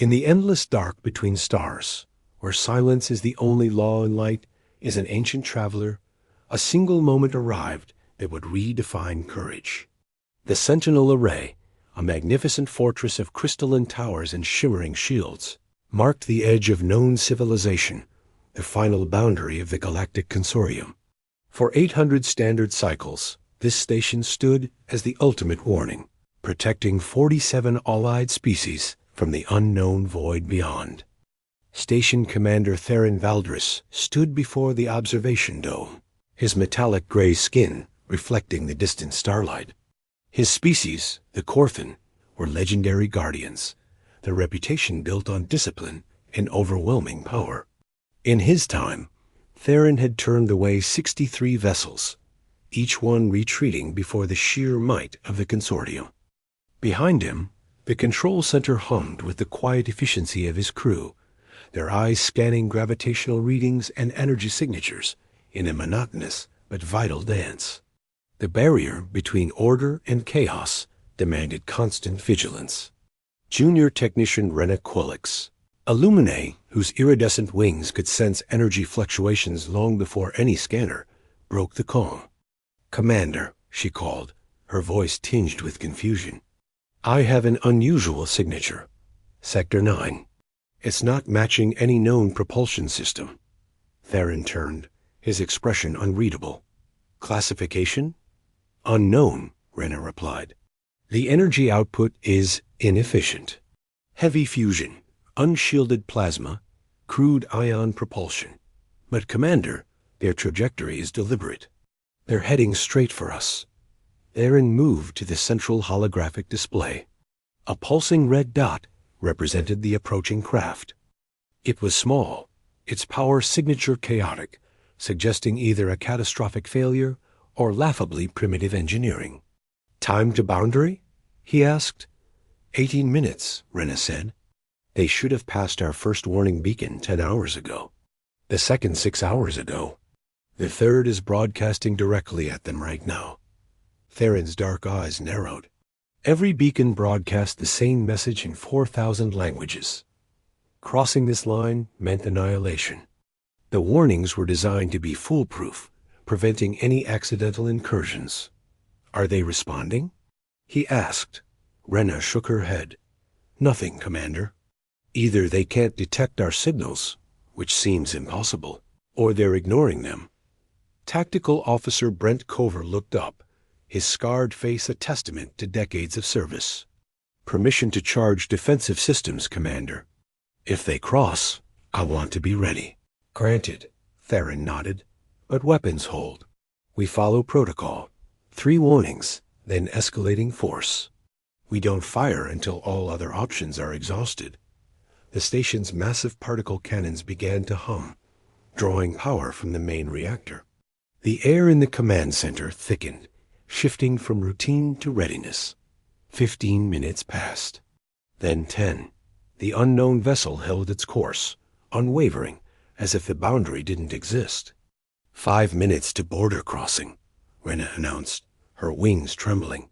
In the endless dark between stars, where silence is the only law and light is an ancient traveler, a single moment arrived that would redefine courage. The Sentinel Array, a magnificent fortress of crystalline towers and shimmering shields, marked the edge of known civilization, the final boundary of the Galactic Consortium. For 800 standard cycles, this station stood as the ultimate warning, protecting 47 allied species from the unknown void beyond. Station Commander Theron Valdris stood before the observation dome, his metallic gray skin reflecting the distant starlight. His species, the Corthan, were legendary guardians, their reputation built on discipline and overwhelming power. In his time, Theron had turned away 63 vessels, each one retreating before the sheer might of the consortium. Behind him, the control center hummed with the quiet efficiency of his crew, their eyes scanning gravitational readings and energy signatures in a monotonous but vital dance. The barrier between order and chaos demanded constant vigilance. Junior Technician Rena Quillix, a Lumine whose iridescent wings could sense energy fluctuations long before any scanner, broke the calm. "Commander," she called, her voice tinged with confusion. "I have an unusual signature. Sector 9. It's not matching any known propulsion system." Theron turned, his expression unreadable. "Classification?" "Unknown," Rena replied. "The energy output is inefficient. Heavy fusion, unshielded plasma, crude ion propulsion. But, Commander, their trajectory is deliberate. They're heading straight for us." Theron moved to the central holographic display. A pulsing red dot represented the approaching craft. It was small, its power signature chaotic, suggesting either a catastrophic failure or laughably primitive engineering. "Time to boundary?" he asked. 18 minutes, Rena said. "They should have passed our first warning beacon 10 hours ago. The second 6 hours ago. The third is broadcasting directly at them right now." Theron's dark eyes narrowed. Every beacon broadcast the same message in 4,000 languages. Crossing this line meant annihilation. The warnings were designed to be foolproof, preventing any accidental incursions. "Are they responding?" he asked. Rena shook her head. "Nothing, Commander. Either they can't detect our signals, which seems impossible, or they're ignoring them." Tactical Officer Brent Cover looked up, his scarred face a testament to decades of service. "Permission to charge defensive systems, Commander. If they cross, I want to be ready." "Granted," Theron nodded. "But weapons hold. We follow protocol. 3 warnings, then escalating force. We don't fire until all other options are exhausted." The station's massive particle cannons began to hum, drawing power from the main reactor. The air in the command center thickened, shifting from routine to readiness. 15 minutes passed. Then 10. The unknown vessel held its course, unwavering, as if the boundary didn't exist. 5 minutes to border crossing, Rena announced, her wings trembling.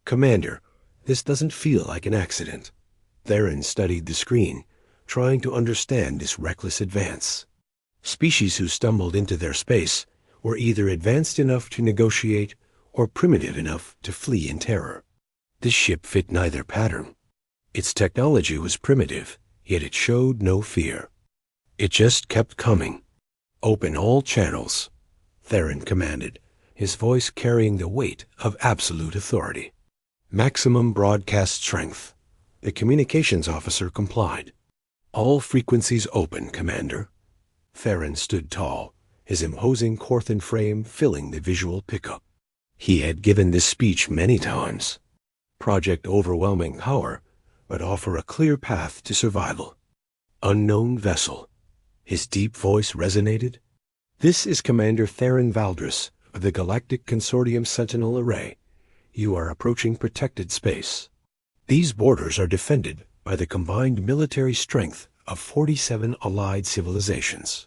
"Commander, this doesn't feel like an accident." Theron studied the screen, trying to understand this reckless advance. Species who stumbled into their space were either advanced enough to negotiate or primitive enough to flee in terror. This ship fit neither pattern. Its technology was primitive, yet it showed no fear. It just kept coming. "Open all channels," Theron commanded, his voice carrying the weight of absolute authority. "Maximum broadcast strength." The communications officer complied. "All frequencies open, Commander." Theron stood tall, his imposing Corthan frame filling the visual pickup. He had given this speech many times. Project overwhelming power, but offer a clear path to survival. "Unknown vessel." His deep voice resonated. "This is Commander Theron Valdris of the Galactic Consortium Sentinel Array. You are approaching protected space. These borders are defended by the combined military strength of 47 allied civilizations.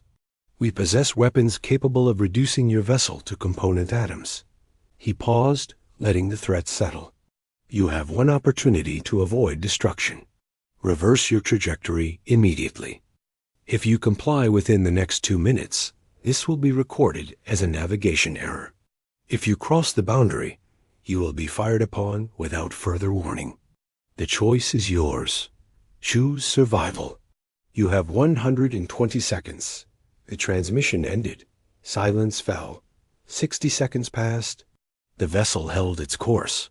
We possess weapons capable of reducing your vessel to component atoms." He paused, letting the threat settle. "You have one opportunity to avoid destruction. Reverse your trajectory immediately. If you comply within the next 2 minutes, this will be recorded as a navigation error. If you cross the boundary, you will be fired upon without further warning. The choice is yours. Choose survival. You have 120 seconds. The transmission ended. Silence fell. 60 seconds passed. The vessel held its course.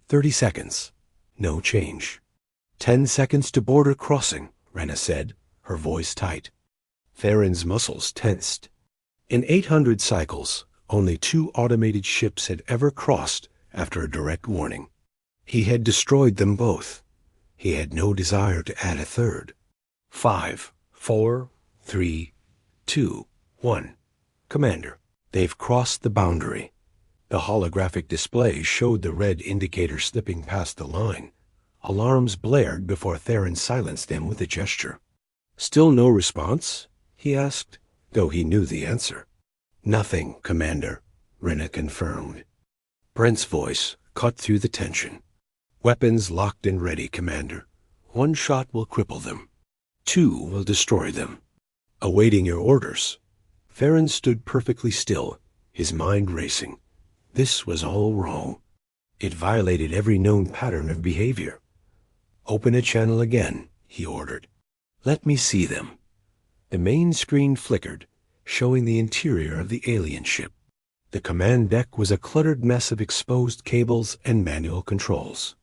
30 seconds. No change. 10 seconds to border crossing, Rena said, her voice tight. Theron's muscles tensed. In 800 cycles, only 2 automated ships had ever crossed after a direct warning. He had destroyed them both. He had no desire to add a third. 5, 4, 3, 2, 1. Commander, they've crossed the boundary. The holographic display showed the red indicator slipping past the line. Alarms blared before Theron silenced them with a gesture. Still no response? He asked, though he knew the answer. Nothing, Commander, Rena confirmed. Brent's voice cut through the tension. Weapons locked and ready, Commander. 1 shot will cripple them. 2 will destroy them. Awaiting your orders. Theron stood perfectly still, his mind racing. This was all wrong. It violated every known pattern of behavior. Open a channel again, he ordered. Let me see them. The main screen flickered, showing the interior of the alien ship. The command deck was a cluttered mess of exposed cables and manual controls.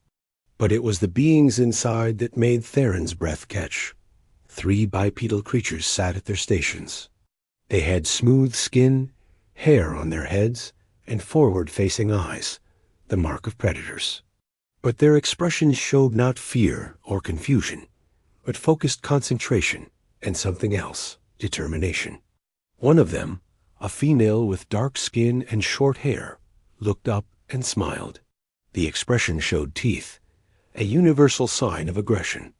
But it was the beings inside that made Theron's breath catch. 3 bipedal creatures sat at their stations. They had smooth skin, hair on their heads, and forward-facing eyes, the mark of predators. But their expressions showed not fear or confusion, but focused concentration and something else, determination. One of them, a female with dark skin and short hair, looked up and smiled. The expression showed teeth, a universal sign of aggression.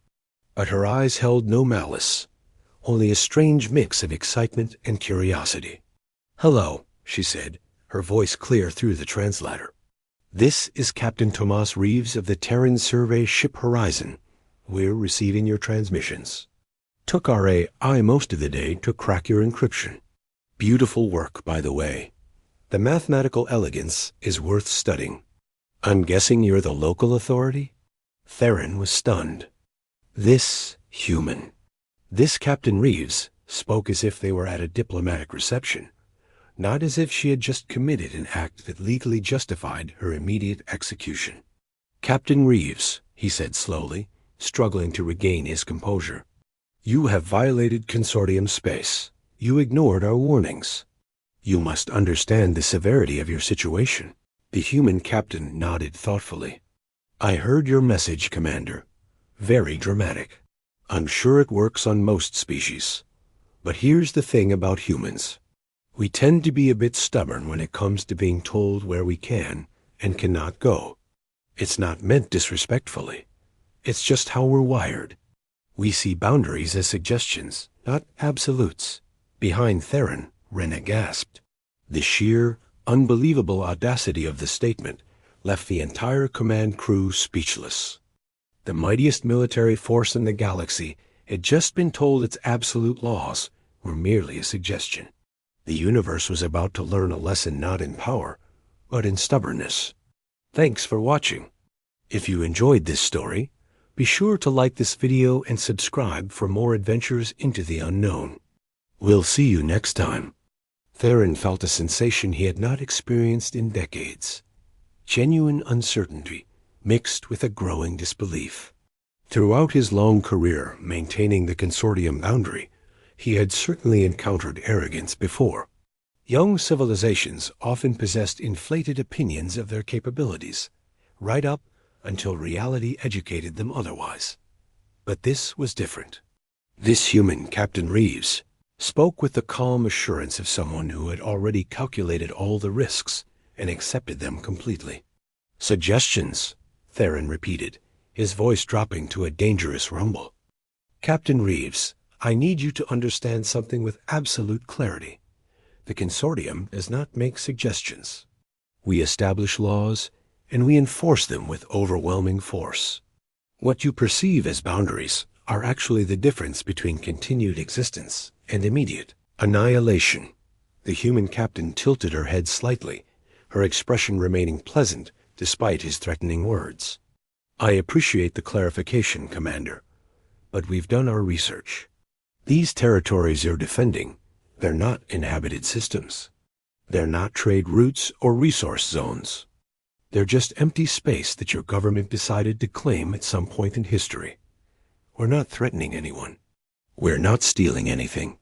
But her eyes held no malice, only a strange mix of excitement and curiosity. "Hello," she said, her voice clear through the translator. "This is Captain Tomas Reeves of the Terran Survey Ship Horizon. We're receiving your transmissions. Took our AI most of the day to crack your encryption. Beautiful work, by the way. The mathematical elegance is worth studying. I'm guessing you're the local authority?" Theron was stunned. This human. This Captain Reeves spoke as if they were at a diplomatic reception, not as if she had just committed an act that legally justified her immediate execution. "Captain Reeves," he said slowly, struggling to regain his composure. "You have violated consortium space. You ignored our warnings. You must understand the severity of your situation." The human captain nodded thoughtfully. "I heard your message, Commander. Very dramatic. I'm sure it works on most species. But here's the thing about humans. We tend to be a bit stubborn when it comes to being told where we can and cannot go. It's not meant disrespectfully. It's just how we're wired. We see boundaries as suggestions, not absolutes." Behind Theron, Rena gasped. The sheer, unbelievable audacity of the statement left the entire command crew speechless. The mightiest military force in the galaxy had just been told its absolute laws were merely a suggestion. The universe was about to learn a lesson not in power, but in stubbornness. Thanks for watching. If you enjoyed this story, be sure to like this video and subscribe for more adventures into the unknown. We'll see you next time. Theron felt a sensation he had not experienced in decades. Genuine uncertainty mixed with a growing disbelief. Throughout his long career maintaining the consortium boundary, he had certainly encountered arrogance before. Young civilizations often possessed inflated opinions of their capabilities, right up until reality educated them otherwise. But this was different. This human, Captain Reeves, spoke with the calm assurance of someone who had already calculated all the risks and accepted them completely. "Suggestions," Theron repeated, his voice dropping to a dangerous rumble. "Captain Reeves, I need you to understand something with absolute clarity. The consortium does not make suggestions. We establish laws, and we enforce them with overwhelming force. What you perceive as boundaries are actually the difference between continued existence and immediate annihilation. The human captain tilted her head slightly, her expression remaining pleasant despite his threatening words. I appreciate the clarification, Commander, but we've done our research. These territories you're defending, they're not inhabited systems. They're not trade routes or resource zones. They're just empty space that your government decided to claim at some point in history. We're not threatening anyone. We're not stealing anything.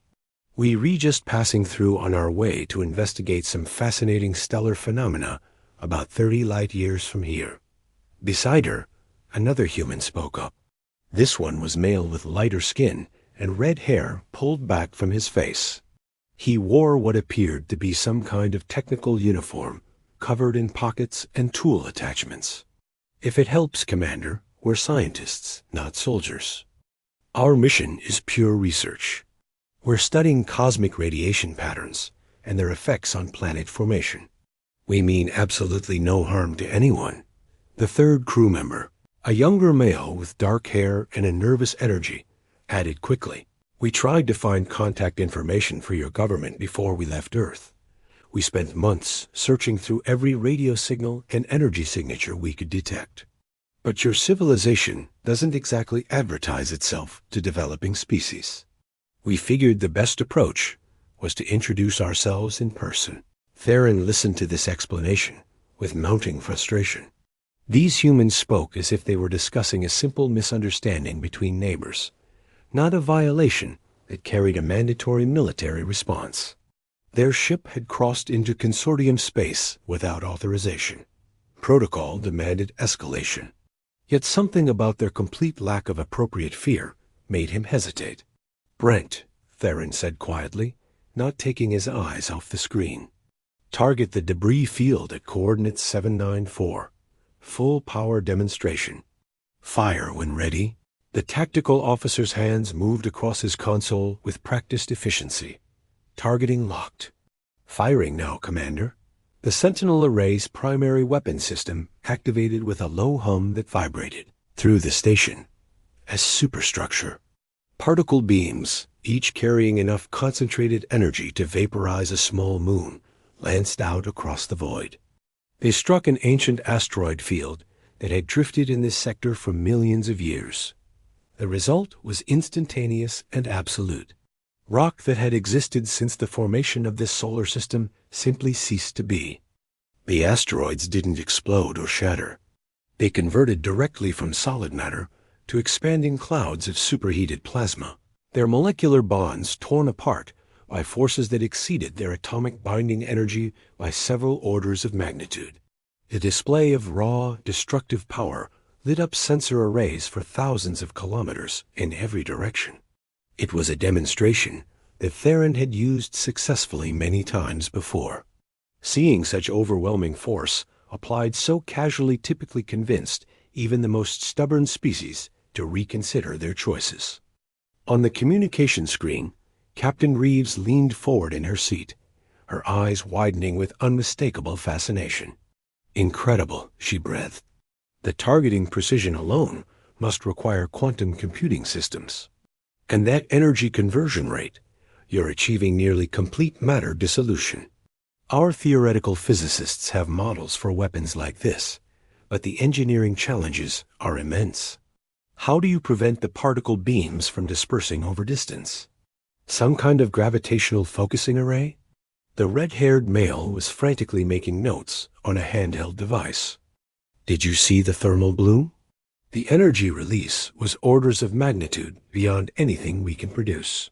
We're just passing through on our way to investigate some fascinating stellar phenomena about 30 light years from here. Beside her, another human spoke up. This one was male with lighter skin and red hair pulled back from his face. He wore what appeared to be some kind of technical uniform, covered in pockets and tool attachments. If it helps, Commander, we're scientists, not soldiers. Our mission is pure research. We're studying cosmic radiation patterns and their effects on planet formation. We mean absolutely no harm to anyone. The third crew member, a younger male with dark hair and a nervous energy, added quickly. We tried to find contact information for your government before we left Earth. We spent months searching through every radio signal and energy signature we could detect. But your civilization doesn't exactly advertise itself to developing species. We figured the best approach was to introduce ourselves in person. Theron listened to this explanation with mounting frustration. These humans spoke as if they were discussing a simple misunderstanding between neighbors, not a violation that carried a mandatory military response. Their ship had crossed into consortium space without authorization. Protocol demanded escalation. Yet something about their complete lack of appropriate fear made him hesitate. Brent, Theron said quietly, not taking his eyes off the screen. Target the debris field at coordinates 794. Full power demonstration. Fire when ready. The tactical officer's hands moved across his console with practiced efficiency. Targeting locked. Firing now, Commander. The Sentinel Array's primary weapon system activated with a low hum that vibrated through the station as superstructure. Particle beams, each carrying enough concentrated energy to vaporize a small moon, lanced out across the void. They struck an ancient asteroid field that had drifted in this sector for millions of years. The result was instantaneous and absolute. Rock that had existed since the formation of this solar system simply ceased to be. The asteroids didn't explode or shatter. They converted directly from solid matter to expanding clouds of superheated plasma, their molecular bonds torn apart by forces that exceeded their atomic binding energy by several orders of magnitude. The display of raw, destructive power lit up sensor arrays for thousands of kilometers in every direction. It was a demonstration that Theron had used successfully many times before. Seeing such overwhelming force applied so casually typically convinced even the most stubborn species to reconsider their choices. On the communication screen, Captain Reeves leaned forward in her seat, her eyes widening with unmistakable fascination. Incredible, she breathed. The targeting precision alone must require quantum computing systems. And that energy conversion rate, you're achieving nearly complete matter dissolution. Our theoretical physicists have models for weapons like this, but the engineering challenges are immense. How do you prevent the particle beams from dispersing over distance? Some kind of gravitational focusing array? The red-haired male was frantically making notes on a handheld device. Did you see the thermal bloom? The energy release was orders of magnitude beyond anything we can produce.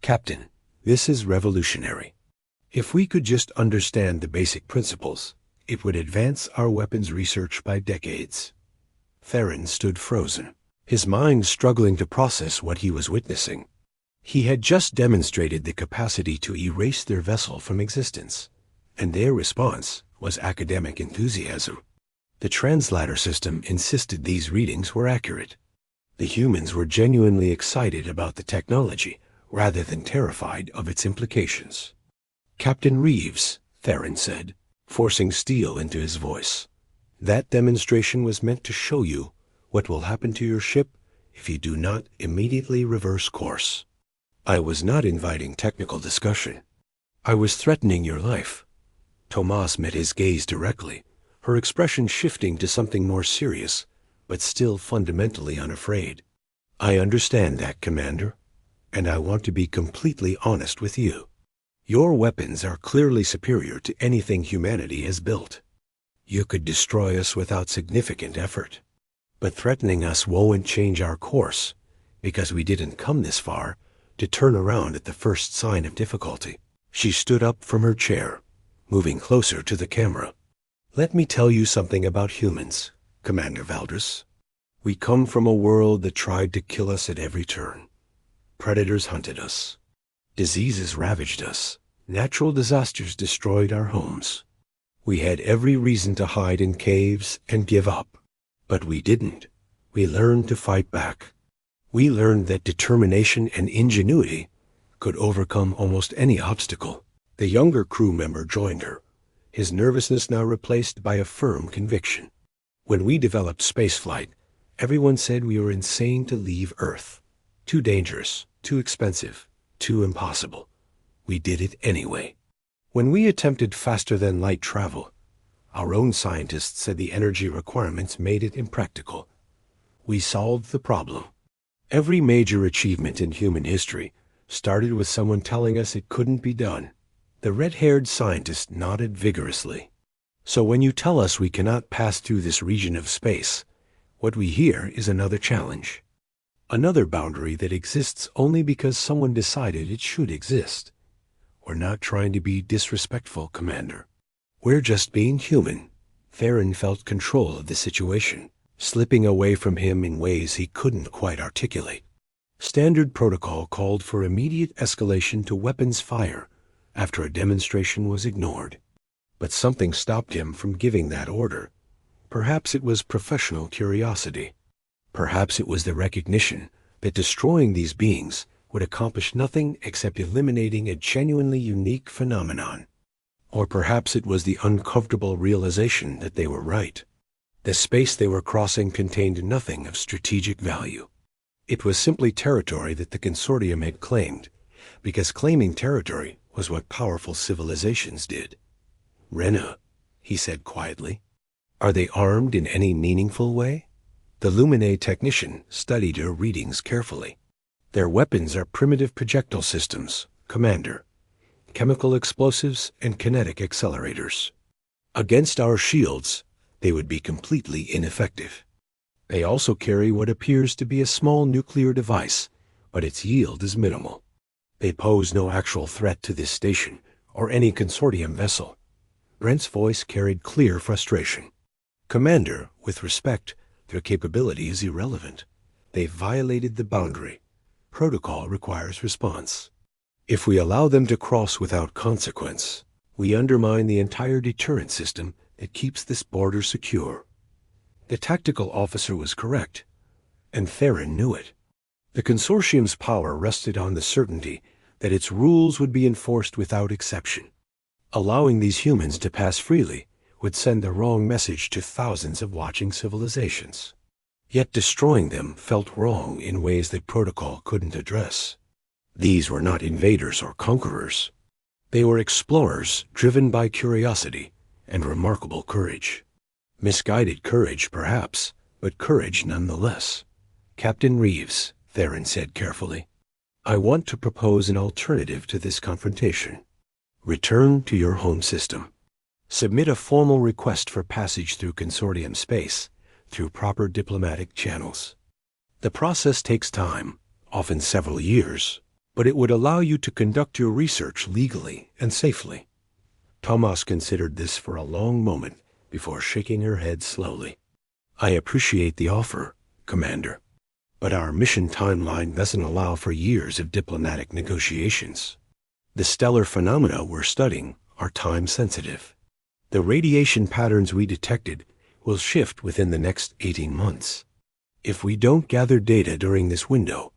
Captain, this is revolutionary. If we could just understand the basic principles, it would advance our weapons research by decades. Theron stood frozen, his mind struggling to process what he was witnessing. He had just demonstrated the capacity to erase their vessel from existence, and their response was academic enthusiasm. The translator system insisted these readings were accurate. The humans were genuinely excited about the technology rather than terrified of its implications. Captain Reeves, Theron said, forcing steel into his voice. That demonstration was meant to show you What will happen to your ship if you do not immediately reverse course? I was not inviting technical discussion. I was threatening your life. Tomas met his gaze directly, her expression shifting to something more serious, but still fundamentally unafraid. I understand that, Commander, and I want to be completely honest with you. Your weapons are clearly superior to anything humanity has built. You could destroy us without significant effort. But threatening us won't change our course, because we didn't come this far to turn around at the first sign of difficulty. She stood up from her chair, moving closer to the camera. Let me tell you something about humans, Commander Valdres. We come from a world that tried to kill us at every turn. Predators hunted us. Diseases ravaged us. Natural disasters destroyed our homes. We had every reason to hide in caves and give up. But we didn't. We learned to fight back. We learned that determination and ingenuity could overcome almost any obstacle. The younger crew member joined her, his nervousness now replaced by a firm conviction. When we developed spaceflight, everyone said we were insane to leave Earth. Too dangerous, too expensive, too impossible. We did it anyway. When we attempted faster-than-light travel, our own scientists said the energy requirements made it impractical. We solved the problem. Every major achievement in human history started with someone telling us it couldn't be done. The red-haired scientist nodded vigorously. So when you tell us we cannot pass through this region of space, what we hear is another challenge. Another boundary that exists only because someone decided it should exist. We're not trying to be disrespectful, Commander. We're just being human. Theron felt control of the situation, slipping away from him in ways he couldn't quite articulate. Standard protocol called for immediate escalation to weapons fire after a demonstration was ignored. But something stopped him from giving that order. Perhaps it was professional curiosity. Perhaps it was the recognition that destroying these beings would accomplish nothing except eliminating a genuinely unique phenomenon. Or perhaps it was the uncomfortable realization that they were right. The space they were crossing contained nothing of strategic value. It was simply territory that the consortium had claimed, because claiming territory was what powerful civilizations did. Rena, he said quietly, are they armed in any meaningful way? The Luminae technician studied her readings carefully. Their weapons are primitive projectile systems, Commander. Chemical explosives and kinetic accelerators. Against our shields, they would be completely ineffective. They also carry what appears to be a small nuclear device, but its yield is minimal. They pose no actual threat to this station or any consortium vessel. Brent's voice carried clear frustration. Commander, with respect, their capability is irrelevant. They've violated the boundary. Protocol requires response. If we allow them to cross without consequence, we undermine the entire deterrent system that keeps this border secure. The tactical officer was correct, and Theron knew it. The consortium's power rested on the certainty that its rules would be enforced without exception. Allowing these humans to pass freely would send the wrong message to thousands of watching civilizations. Yet destroying them felt wrong in ways that protocol couldn't address. These were not invaders or conquerors. They were explorers driven by curiosity and remarkable courage. Misguided courage, perhaps, but courage nonetheless. Captain Reeves, Theron said carefully, I want to propose an alternative to this confrontation. Return to your home system. Submit a formal request for passage through consortium space through proper diplomatic channels. The process takes time, often several years, but it would allow you to conduct your research legally and safely. Tomas considered this for a long moment before shaking her head slowly. I appreciate the offer, Commander, but our mission timeline doesn't allow for years of diplomatic negotiations. The stellar phenomena we're studying are time-sensitive. The radiation patterns we detected will shift within the next 18 months. If we don't gather data during this window,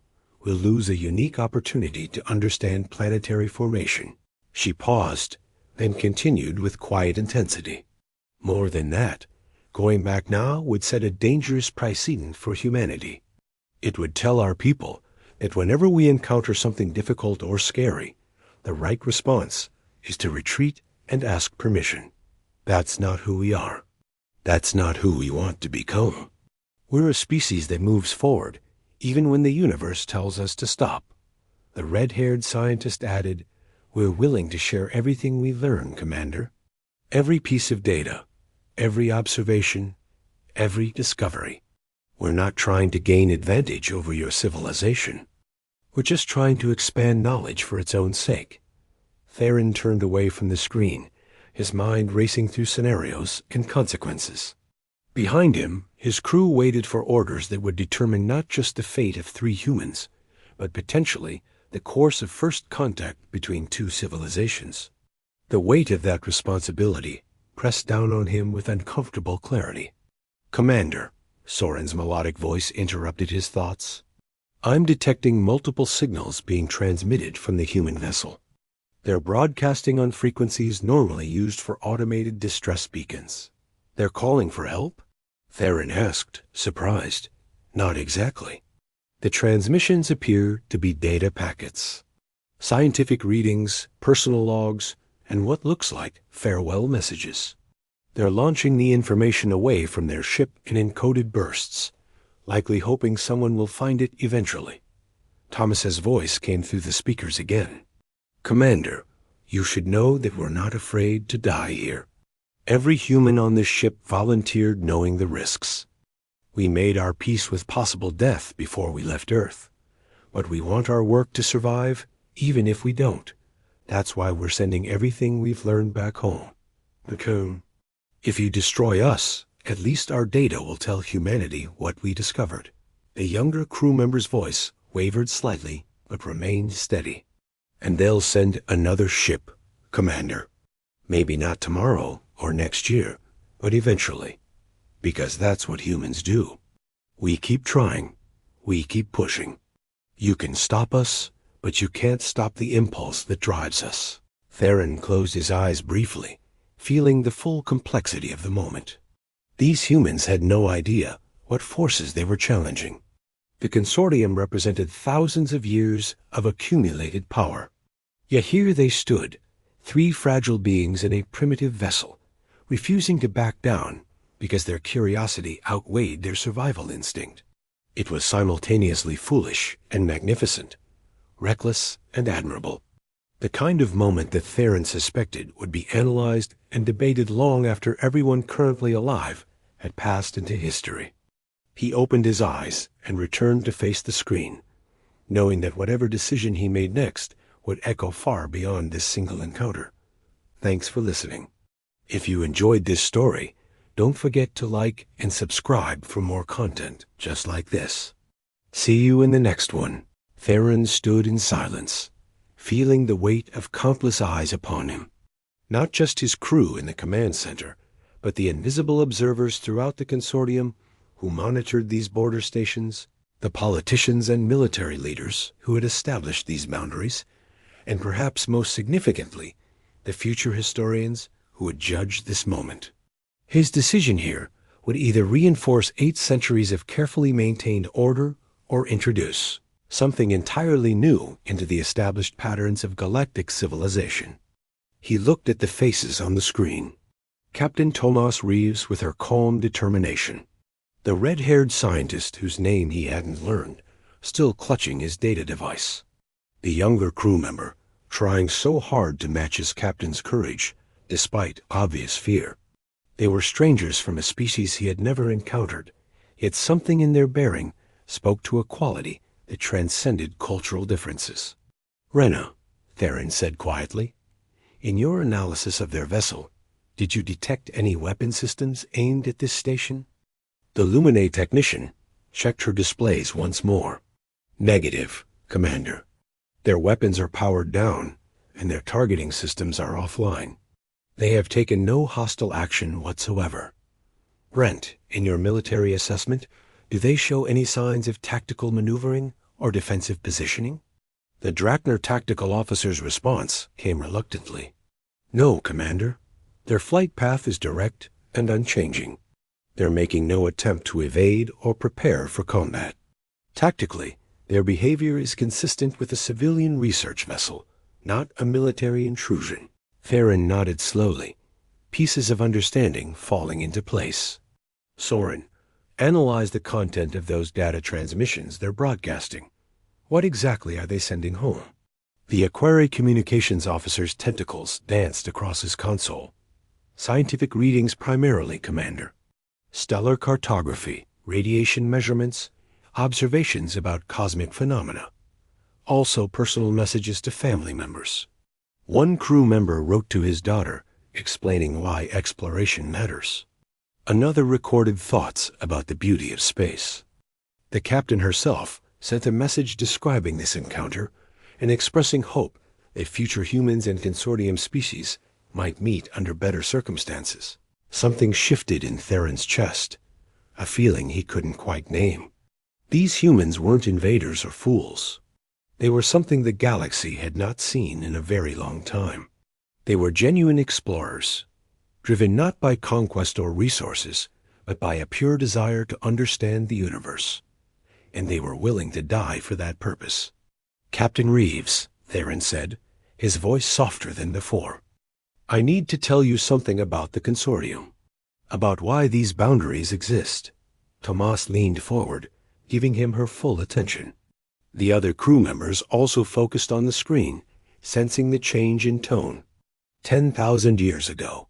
we'll lose a unique opportunity to understand planetary formation. She paused, then continued with quiet intensity. More than that, Going back now would set a dangerous precedent for humanity. It would tell our people that whenever we encounter something difficult or scary, the right response is to retreat and ask permission. That's not who we are. That's not who we want to become. We're a species that moves forward, even when the universe tells us to stop. The red-haired scientist added, "We're willing to share everything we learn, Commander. Every piece of data, every observation, every discovery. We're not trying to gain advantage over your civilization. We're just trying to expand knowledge for its own sake." Theron turned away from the screen, his mind racing through scenarios and consequences. Behind him, his crew waited for orders that would determine not just the fate of 3 humans, but potentially the course of first contact between 2 civilizations. The weight of that responsibility pressed down on him with uncomfortable clarity. "Commander," Soren's melodic voice interrupted his thoughts, "I'm detecting multiple signals being transmitted from the human vessel. They're broadcasting on frequencies normally used for automated distress beacons. They're calling for help?" Theron asked, surprised. "Not exactly. The transmissions appear to be data packets. Scientific readings, personal logs, and what looks like farewell messages. They're launching the information away from their ship in encoded bursts, likely hoping someone will find it eventually." Thomas's voice came through the speakers again. "Commander, you should know that we're not afraid to die here. Every human on this ship volunteered knowing the risks. We made our peace with possible death before we left Earth. But we want our work to survive, even if we don't. That's why we're sending everything we've learned back home. Because if you destroy us, at least our data will tell humanity what we discovered." The younger crew member's voice wavered slightly, but remained steady. "And they'll send another ship, Commander. Maybe not tomorrow or next year, but eventually. Because that's what humans do. We keep trying. We keep pushing. You can stop us, but you can't stop the impulse that drives us." Theron closed his eyes briefly, feeling the full complexity of the moment. These humans had no idea what forces they were challenging. The consortium represented thousands of years of accumulated power. Yet here they stood, 3 fragile beings in a primitive vessel, refusing to back down because their curiosity outweighed their survival instinct. It was simultaneously foolish and magnificent, reckless and admirable. The kind of moment that Theron suspected would be analyzed and debated long after everyone currently alive had passed into history. He opened his eyes and returned to face the screen, knowing that whatever decision he made next would echo far beyond this single encounter. Thanks for listening. If you enjoyed this story, don't forget to like and subscribe for more content just like this. See you in the next one. Theron stood in silence, feeling the weight of countless eyes upon him. Not just his crew in the command center, but the invisible observers throughout the consortium who monitored these border stations, the politicians and military leaders who had established these boundaries, and perhaps most significantly, the future historians who would judge this moment. His decision here would either reinforce 8 centuries of carefully maintained order or introduce something entirely new into the established patterns of galactic civilization. He looked at the faces on the screen. Captain Tomas Reeves with her calm determination. The red-haired scientist whose name he hadn't learned, still clutching his data device. The younger crew member, trying so hard to match his captain's courage, despite obvious fear. They were strangers from a species he had never encountered, yet something in their bearing spoke to a quality that transcended cultural differences. "Rena," Theron said quietly, "in your analysis of their vessel, did you detect any weapon systems aimed at this station?" The Luminae technician checked her displays once more. "Negative, Commander. Their weapons are powered down, and their targeting systems are offline. They have taken no hostile action whatsoever." "Brent, in your military assessment, do they show any signs of tactical maneuvering or defensive positioning?" The Drakner tactical officer's response came reluctantly. "No, Commander. Their flight path is direct and unchanging. They're making no attempt to evade or prepare for combat. Tactically, their behavior is consistent with a civilian research vessel, not a military intrusion. Theron nodded slowly, pieces of understanding falling into place. Soren, analyze the content of those data transmissions they're broadcasting. What exactly are they sending home? The Aquarii communications officer's tentacles danced across his console. Scientific readings primarily, Commander. Stellar cartography, radiation measurements, observations about cosmic phenomena. Also personal messages to family members. One crew member wrote to his daughter, explaining why exploration matters. Another recorded thoughts about the beauty of space. The captain herself sent a message describing this encounter and expressing hope that future humans and consortium species might meet under better circumstances. Something shifted in Theron's chest, a feeling he couldn't quite name. These humans weren't invaders or fools. They were something the galaxy had not seen in a very long time. They were genuine explorers, driven not by conquest or resources, but by a pure desire to understand the universe. And they were willing to die for that purpose. Captain Reeves, Theron said, his voice softer than before. I need to tell you something about the consortium, about why these boundaries exist. Tomas leaned forward, giving him her full attention. The other crew members also focused on the screen, sensing the change in tone. 10,000 years ago,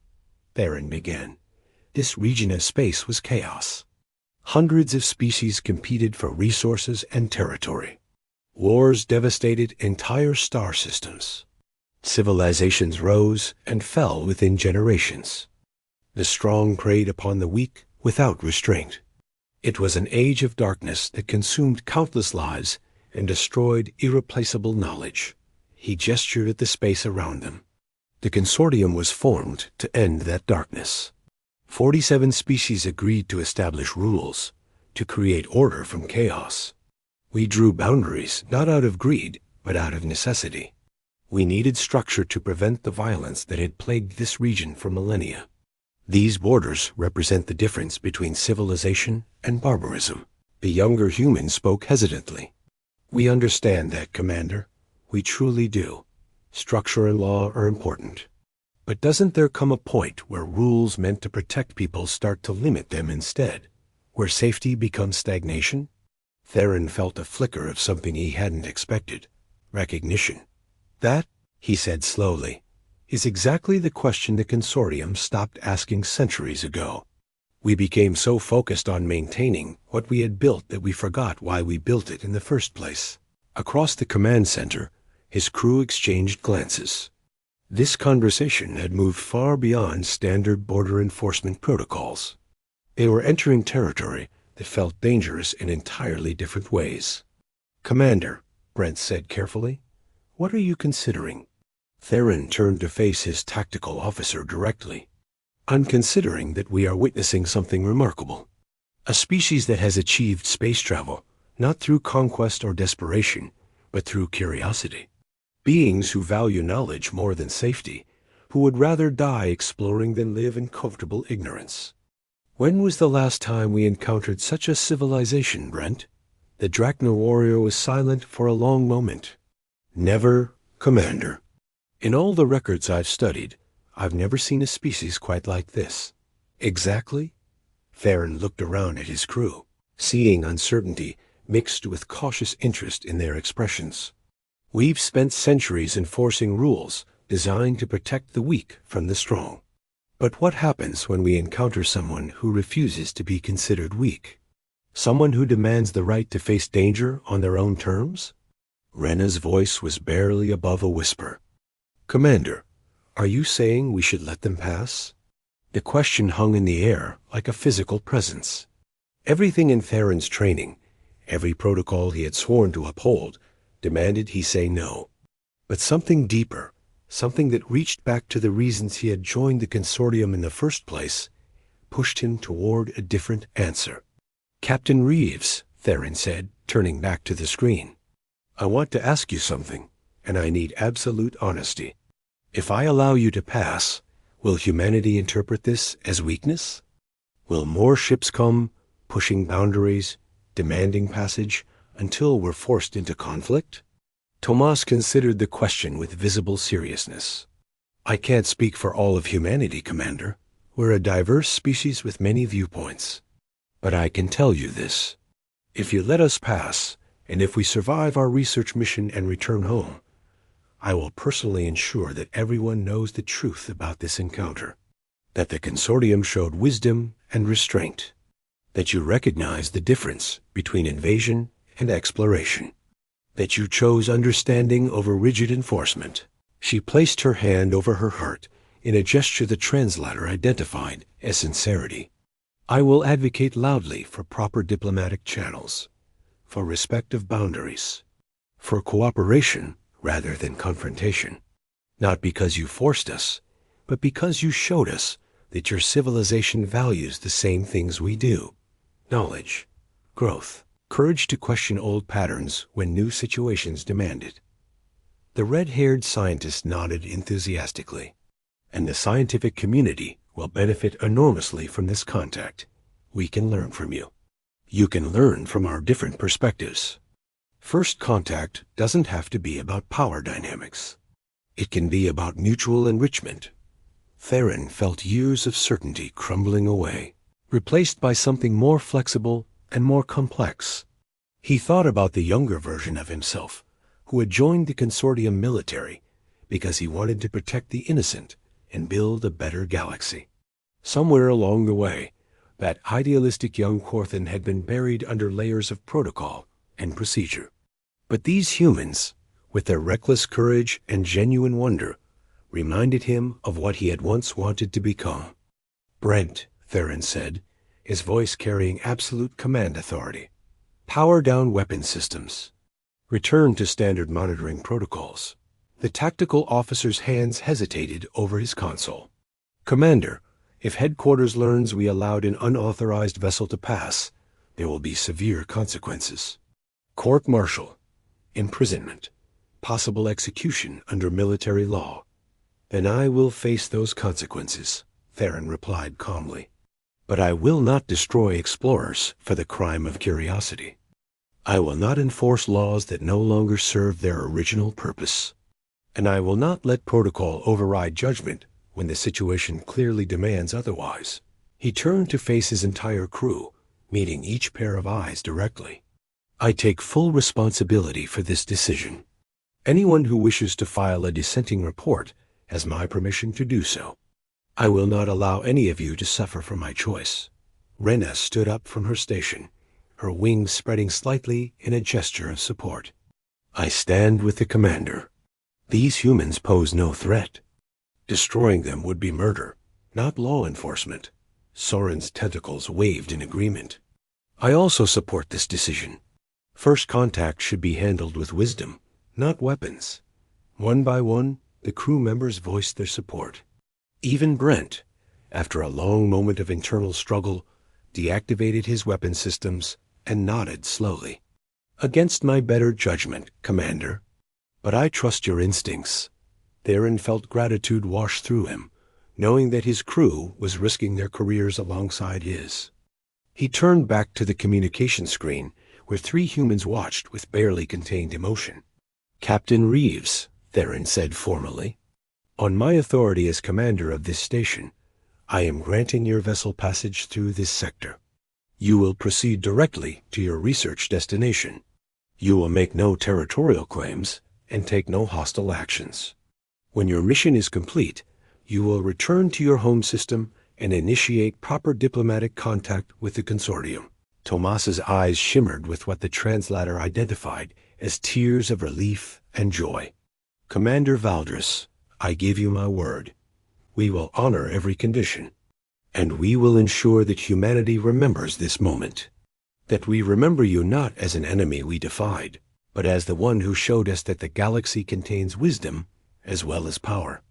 Theron began, this region of space was chaos. Hundreds of species competed for resources and territory. Wars devastated entire star systems. Civilizations rose and fell within generations. The strong preyed upon the weak without restraint. It was an age of darkness that consumed countless lives and destroyed irreplaceable knowledge. He gestured at the space around them. The consortium was formed to end that darkness. 47 species agreed to establish rules, to create order from chaos. We drew boundaries not out of greed, but out of necessity. We needed structure to prevent the violence that had plagued this region for millennia. These borders represent the difference between civilization and barbarism. The younger human spoke hesitantly. We understand that, Commander. We truly do. Structure and law are important. But doesn't there come a point where rules meant to protect people start to limit them instead? Where safety becomes stagnation? Theron felt a flicker of something he hadn't expected. Recognition. That, he said slowly, is exactly the question the consortium stopped asking centuries ago. We became so focused on maintaining what we had built that we forgot why we built it in the first place. Across the command center, his crew exchanged glances. This conversation had moved far beyond standard border enforcement protocols. They were entering territory that felt dangerous in entirely different ways. Commander, Brent said carefully, what are you considering? Theron turned to face his tactical officer directly. I'm considering that we are witnessing something remarkable. A species that has achieved space travel, not through conquest or desperation, but through curiosity. Beings who value knowledge more than safety, who would rather die exploring than live in comfortable ignorance. When was the last time we encountered such a civilization, Brent? The Drachna warrior was silent for a long moment. Never, Commander. In all the records I've studied, I've never seen a species quite like this. Exactly? Theron looked around at his crew, seeing uncertainty mixed with cautious interest in their expressions. We've spent centuries enforcing rules designed to protect the weak from the strong. But what happens when we encounter someone who refuses to be considered weak? Someone who demands the right to face danger on their own terms? Rena's voice was barely above a whisper. Commander, are you saying we should let them pass? The question hung in the air like a physical presence. Everything in Theron's training, every protocol he had sworn to uphold, demanded he say no. But something deeper, something that reached back to the reasons he had joined the consortium in the first place, pushed him toward a different answer. Captain Reeves, Theron said, turning back to the screen. I want to ask you something, and I need absolute honesty. If I allow you to pass, will humanity interpret this as weakness? Will more ships come, pushing boundaries, demanding passage, until we're forced into conflict? Tomas considered the question with visible seriousness. I can't speak for all of humanity, Commander. We're a diverse species with many viewpoints. But I can tell you this. If you let us pass, and if we survive our research mission and return home, I will personally ensure that everyone knows the truth about this encounter. That the consortium showed wisdom and restraint. That you recognize the difference between invasion and exploration. That you chose understanding over rigid enforcement. She placed her hand over her heart in a gesture the translator identified as sincerity. I will advocate loudly for proper diplomatic channels, for respect of boundaries, for cooperation rather than confrontation. Not because you forced us, but because you showed us that your civilization values the same things we do. Knowledge, growth, courage to question old patterns when new situations demand it. The red-haired scientist nodded enthusiastically. And the scientific community will benefit enormously from this contact. We can learn from you. You can learn from our different perspectives. First contact doesn't have to be about power dynamics. It can be about mutual enrichment. Theron felt years of certainty crumbling away, replaced by something more flexible and more complex. He thought about the younger version of himself, who had joined the consortium military because he wanted to protect the innocent and build a better galaxy. Somewhere along the way, that idealistic young Corthan had been buried under layers of protocol and procedure. But these humans, with their reckless courage and genuine wonder, reminded him of what he had once wanted to become. Brent, Theron said, his voice carrying absolute command authority. Power down weapon systems. Return to standard monitoring protocols. The tactical officer's hands hesitated over his console. Commander, if headquarters learns we allowed an unauthorized vessel to pass, there will be severe consequences. Court-martial, imprisonment, possible execution under military law. Then I will face those consequences, Theron replied calmly. But I will not destroy explorers for the crime of curiosity. I will not enforce laws that no longer serve their original purpose. And I will not let protocol override judgment when the situation clearly demands otherwise. He turned to face his entire crew, meeting each pair of eyes directly. I take full responsibility for this decision. Anyone who wishes to file a dissenting report has my permission to do so. I will not allow any of you to suffer from my choice. Rena stood up from her station, her wings spreading slightly in a gesture of support. I stand with the commander. These humans pose no threat. Destroying them would be murder, not law enforcement. Soren's tentacles waved in agreement. I also support this decision. First contact should be handled with wisdom, not weapons. One by one, the crew members voiced their support. Even Brent, after a long moment of internal struggle, deactivated his weapon systems and nodded slowly. Against my better judgment, Commander. But I trust your instincts. Theron felt gratitude wash through him, knowing that his crew was risking their careers alongside his. He turned back to the communication screen, where three humans watched with barely contained emotion. Captain Reeves, Theron said formally, on my authority as commander of this station, I am granting your vessel passage through this sector. You will proceed directly to your research destination. You will make no territorial claims and take no hostile actions. When your mission is complete, you will return to your home system and initiate proper diplomatic contact with the consortium. Tomas's eyes shimmered with what the translator identified as tears of relief and joy. Commander Valdris, I give you my word. We will honor every condition, and we will ensure that humanity remembers this moment. That we remember you not as an enemy we defied, but as the one who showed us that the galaxy contains wisdom as well as power.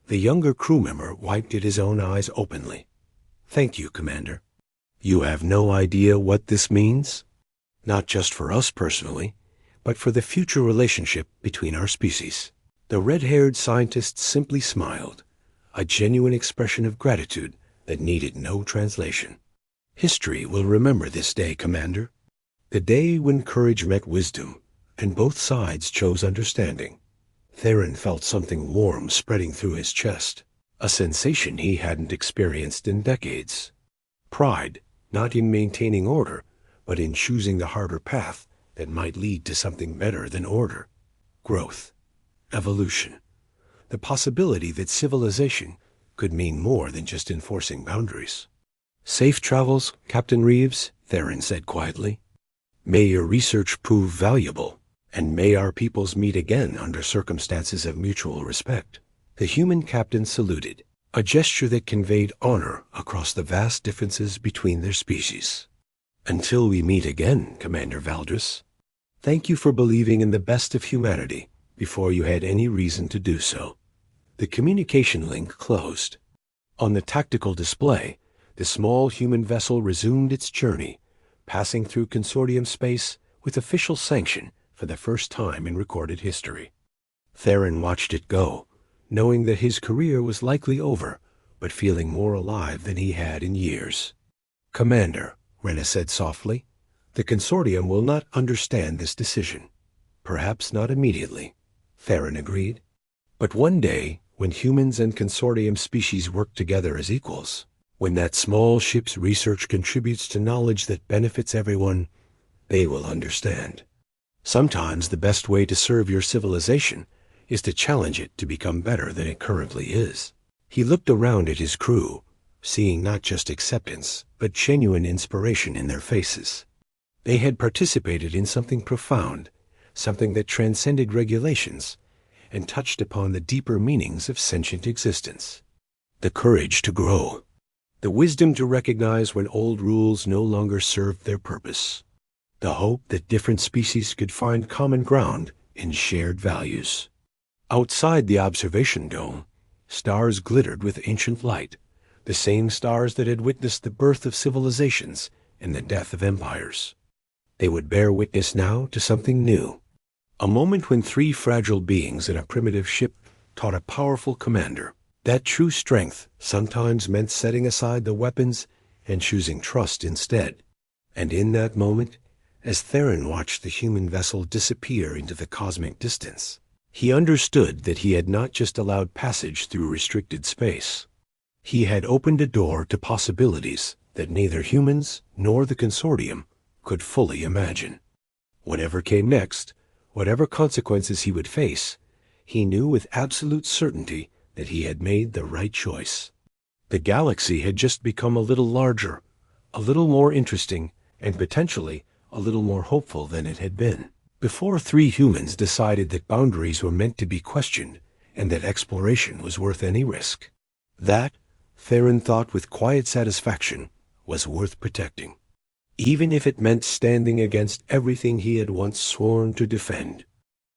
The younger crew member wiped at his own eyes openly. Thank you, Commander. You have no idea what this means? Not just for us personally, but for the future relationship between our species. The red-haired scientist simply smiled, a genuine expression of gratitude that needed no translation. History will remember this day, Commander. The day when courage met wisdom, and both sides chose understanding. Theron felt something warm spreading through his chest, a sensation he hadn't experienced in decades. Pride, not in maintaining order, but in choosing the harder path that might lead to something better than order. Growth. Evolution. The possibility that civilization could mean more than just enforcing boundaries. "Safe travels, Captain Reeves," Theron said quietly. "May your research prove valuable, and may our peoples meet again under circumstances of mutual respect." The human captain saluted, a gesture that conveyed honor across the vast differences between their species. "Until we meet again, Commander Valdris. Thank you for believing in the best of humanity before you had any reason to do so." The communication link closed. On the tactical display, the small human vessel resumed its journey, passing through consortium space with official sanction for the first time in recorded history. Theron watched it go, knowing that his career was likely over, but feeling more alive than he had in years. "Commander," Rena said softly, "the consortium will not understand this decision. Perhaps not immediately," Theron agreed. "But one day, when humans and consortium species work together as equals, when that small ship's research contributes to knowledge that benefits everyone, they will understand. Sometimes the best way to serve your civilization is to challenge it to become better than it currently is." He looked around at his crew, seeing not just acceptance, but genuine inspiration in their faces. They had participated in something profound, something that transcended regulations and touched upon the deeper meanings of sentient existence. The courage to grow. The wisdom to recognize when old rules no longer served their purpose. The hope that different species could find common ground in shared values. Outside the observation dome, stars glittered with ancient light, the same stars that had witnessed the birth of civilizations and the death of empires. They would bear witness now to something new. A moment when three fragile beings in a primitive ship taught a powerful commander that true strength sometimes meant setting aside the weapons and choosing trust instead. And in that moment, as Theron watched the human vessel disappear into the cosmic distance, he understood that he had not just allowed passage through restricted space. He had opened a door to possibilities that neither humans nor the consortium could fully imagine. Whatever came next, whatever consequences he would face, he knew with absolute certainty that he had made the right choice. The galaxy had just become a little larger, a little more interesting, and potentially a little more hopeful than it had been. Before three humans decided that boundaries were meant to be questioned and that exploration was worth any risk. That, Theron thought with quiet satisfaction, was worth protecting, even if it meant standing against everything he had once sworn to defend.